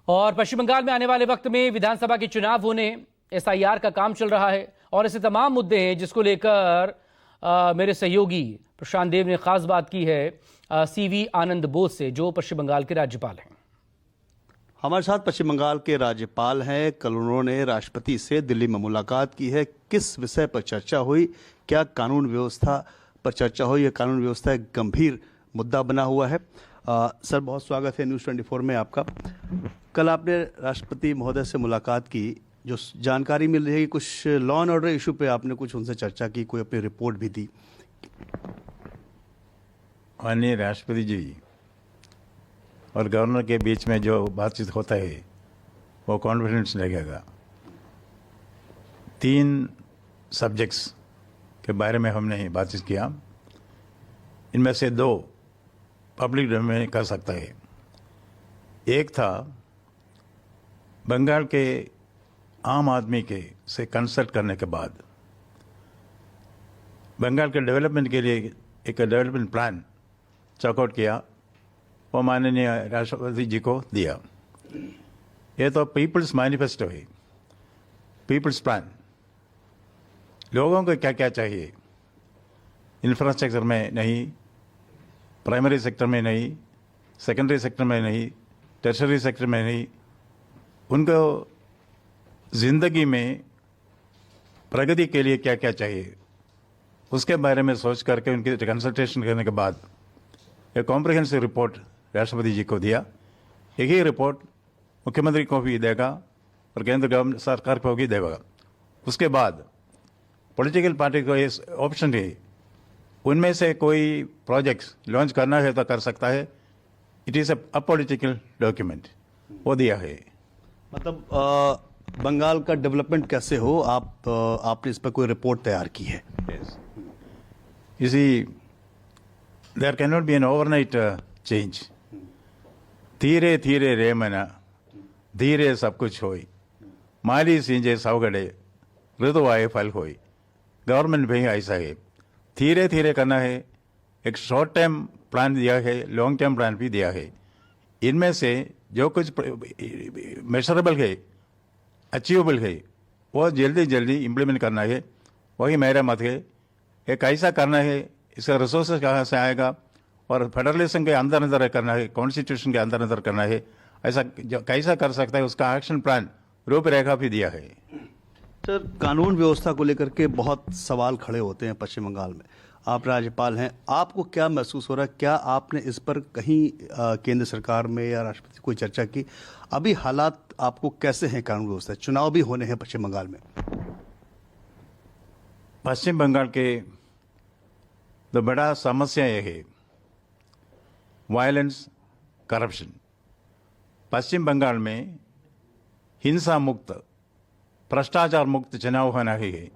और पश्चिम बंगाल में आने वाले वक्त में विधानसभा के चुनाव होने, एसआईआर का काम चल रहा है और ऐसे तमाम मुद्दे हैं जिसको लेकर मेरे सहयोगी प्रशांत देव ने खास बात की है सीवी आनंद बोस से, जो पश्चिम बंगाल के राज्यपाल हैं। हमारे साथ पश्चिम बंगाल के राज्यपाल हैं। कल उन्होंने राष्ट्रपति से दिल्ली में मुलाकात की है। किस विषय पर चर्चा हुई? क्या कानून व्यवस्था पर चर्चा हुई? यह कानून व्यवस्था एक गंभीर मुद्दा बना हुआ है। सर, बहुत स्वागत है न्यूज़ 24 में आपका। कल आपने राष्ट्रपति महोदय से मुलाकात की। जो जानकारी मिल रही है, कुछ लॉ एंड ऑर्डर इशू पे आपने कुछ उनसे चर्चा की, कोई अपनी रिपोर्ट भी दी। माननीय राष्ट्रपति जी और गवर्नर के बीच में जो बातचीत होता है वो कॉन्फिडेंस लगेगा। 3 सब्जेक्ट्स के बारे में हमने बातचीत किया। इनमें से 2 पब्लिक डोमेन में कर सकता है। एक था बंगाल के आम आदमी के से कंसल्ट करने के बाद बंगाल के डेवलपमेंट के लिए एक डेवलपमेंट प्लान चेकआउट किया, वो माननीय राष्ट्रपति जी को दिया। ये तो पीपल्स मैनिफेस्टो है, पीपल्स प्लान। लोगों को क्या क्या चाहिए, इंफ्रास्ट्रक्चर में नहीं, प्राइमरी सेक्टर में नहीं, सेकेंडरी सेक्टर में नहीं, टर्शरी सेक्टर में नहीं, उनको ज़िंदगी में प्रगति के लिए क्या क्या चाहिए उसके बारे में सोच करके उनकी कंसल्टेशन करने के बाद एक कॉम्प्रिहेंसिव रिपोर्ट राष्ट्रपति जी को दिया। यही रिपोर्ट मुख्यमंत्री को भी देगा और केंद्र गवर्नमेंट सरकार को भी देगा। उसके बाद पॉलिटिकल पार्टी को ये ऑप्शन है, उनमें से कोई प्रोजेक्ट्स लॉन्च करना है तो कर सकता है। It is a political document, वो दिया है। मतलब बंगाल का डेवलपमेंट कैसे हो, आपने इस पर कोई रिपोर्ट तैयार की है? इसी there can not be an overnight change. धीरे धीरे रे मना, धीरे सब कुछ होई, माली सींजे सवगड़े, ऋतु आए फल होई। गवर्नमेंट भी ऐसा है, धीरे धीरे करना है। एक शॉर्ट टर्म प्लान दिया है, लॉन्ग टर्म प्लान भी दिया है। इनमें से जो कुछ मेजरेबल है, अचीवेबल है, वो जल्दी जल्दी इम्प्लीमेंट करना है। वही मेरा मत है। एक ऐसा करना है, इसका रिसोर्सेज कहाँ से आएगा और फेडरलिज्म के अंदर अंदर करना है, कॉन्स्टिट्यूशन के अंदर अंदर करना है। ऐसा कैसा कर सकता है, उसका एक्शन प्लान रूपरेखा भी दिया है। सर, कानून व्यवस्था को लेकर के बहुत सवाल खड़े होते हैं पश्चिम बंगाल में। आप राज्यपाल हैं, आपको क्या महसूस हो रहा है? क्या आपने इस पर कहीं केंद्र सरकार में या राष्ट्रपति कोई चर्चा की? अभी हालात आपको कैसे हैं कानून व्यवस्था? चुनाव भी होने हैं पश्चिम बंगाल में। पश्चिम बंगाल के तो बड़ा समस्या यह है, वायलेंस, करप्शन। पश्चिम बंगाल में हिंसा मुक्त, भ्रष्टाचार मुक्त चुनाव होना ही है,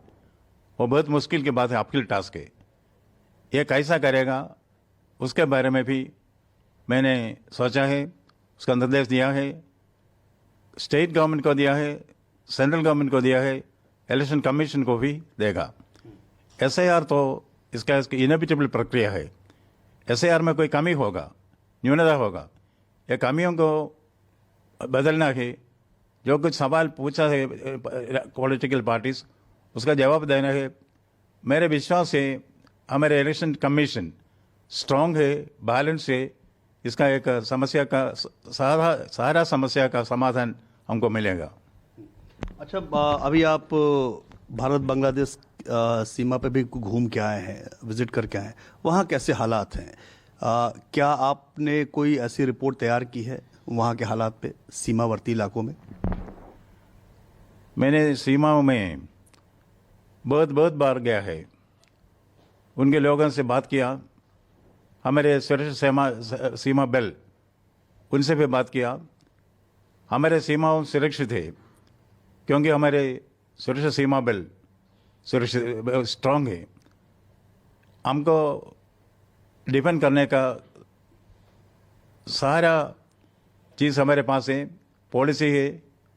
वो बहुत मुश्किल की बात है, अपहिल टास्क है। ये कैसा करेगा उसके बारे में भी मैंने सोचा है, उसका निर्देश दिया है। स्टेट गवर्नमेंट को दिया है, सेंट्रल गवर्नमेंट को दिया है, इलेक्शन कमीशन को भी देगा। एसआईआर तो इसका इनएविटेबल प्रक्रिया है। एसआईआर में कोई कमी होगा, न्यूनता होगा, ये कमियों को बदलना है। जो कुछ सवाल पूछा है पॉलिटिकल पार्टीज, उसका जवाब देना है। मेरे विश्वास से हमारे इलेक्शन कमीशन स्ट्रांग है, बैलेंस है। इसका एक समस्या का सारा समस्या का समाधान हमको मिलेगा। अच्छा, अभी आप भारत बांग्लादेश सीमा पे भी घूम के आए हैं, विजिट करके आए हैं, वहाँ कैसे हालात हैं? क्या आपने कोई ऐसी रिपोर्ट तैयार की है वहाँ के हालात पे, सीमावर्ती इलाकों में? मैंने सीमाओं में बहुत बार गया है, उनके लोगों से बात किया। हमारे सुरक्षा सीमा बल, उनसे भी बात किया। हमारे सीमाओं सुरक्षित है क्योंकि हमारे सुरक्षा सीमा बल सुरक्षित स्ट्रांग है। हमको डिफेंड करने का सारा चीज़ हमारे पास है, पॉलिसी है,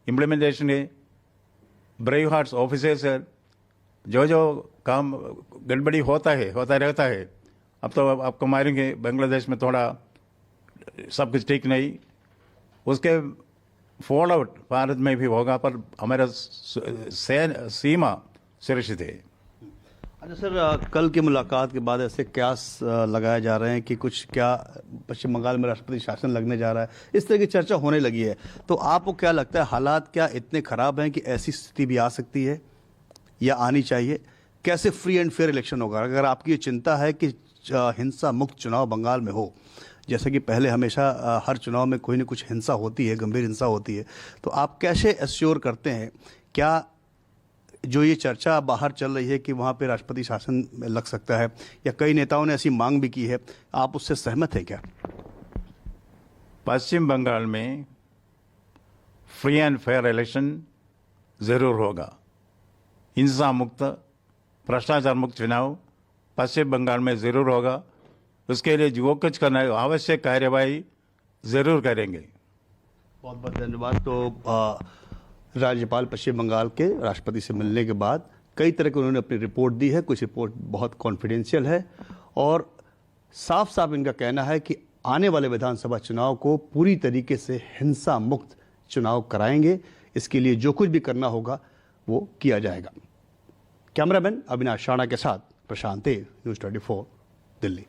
इम्प्लीमेंटेशन है, ब्रेव हार्ट्स ऑफिसर्स है। जो काम गड़बड़ी होता रहता है। अब तो आपको मारेंगे, बांग्लादेश में थोड़ा सब कुछ ठीक नहीं, उसके फॉल आउट भारत में भी होगा, पर हमारा सीमा सुरक्षित है। अच्छा सर, कल की मुलाकात के बाद ऐसे कयास लगाए जा रहे हैं कि कुछ क्या पश्चिम बंगाल में राष्ट्रपति शासन लगने जा रहा है, इस तरह की चर्चा होने लगी है। तो आपको क्या लगता है, हालात क्या इतने खराब हैं कि ऐसी स्थिति भी आ सकती है या आनी चाहिए? कैसे फ्री एंड फेयर इलेक्शन होगा? अगर आपकी ये चिंता है कि हिंसा मुक्त चुनाव बंगाल में हो, जैसे कि पहले हमेशा हर चुनाव में कोई ना कुछ हिंसा होती है, गंभीर हिंसा होती है, तो आप कैसे एश्योर करते हैं, क्या जो ये चर्चा बाहर चल रही है कि वहाँ पे राष्ट्रपति शासन लग सकता है, या कई नेताओं ने ऐसी मांग भी की है, आप उससे सहमत हैं क्या? पश्चिम बंगाल में फ्री एंड फेयर इलेक्शन जरूर होगा। हिंसा मुक्त, भ्रष्टाचार मुक्त चुनाव पश्चिम बंगाल में जरूर होगा। उसके लिए जो कुछ करना है आवश्यक कार्यवाही जरूर करेंगे। बहुत बहुत धन्यवाद। तो राज्यपाल पश्चिम बंगाल के राष्ट्रपति से मिलने के बाद कई तरह की उन्होंने अपनी रिपोर्ट दी है। कुछ रिपोर्ट बहुत कॉन्फिडेंशियल है और साफ साफ इनका कहना है कि आने वाले विधानसभा चुनाव को पूरी तरीके से हिंसा मुक्त चुनाव कराएंगे। इसके लिए जो कुछ भी करना होगा वो किया जाएगा। कैमरामैन अविनाश शाणा के साथ प्रशांत देव, न्यूज़ 24 दिल्ली।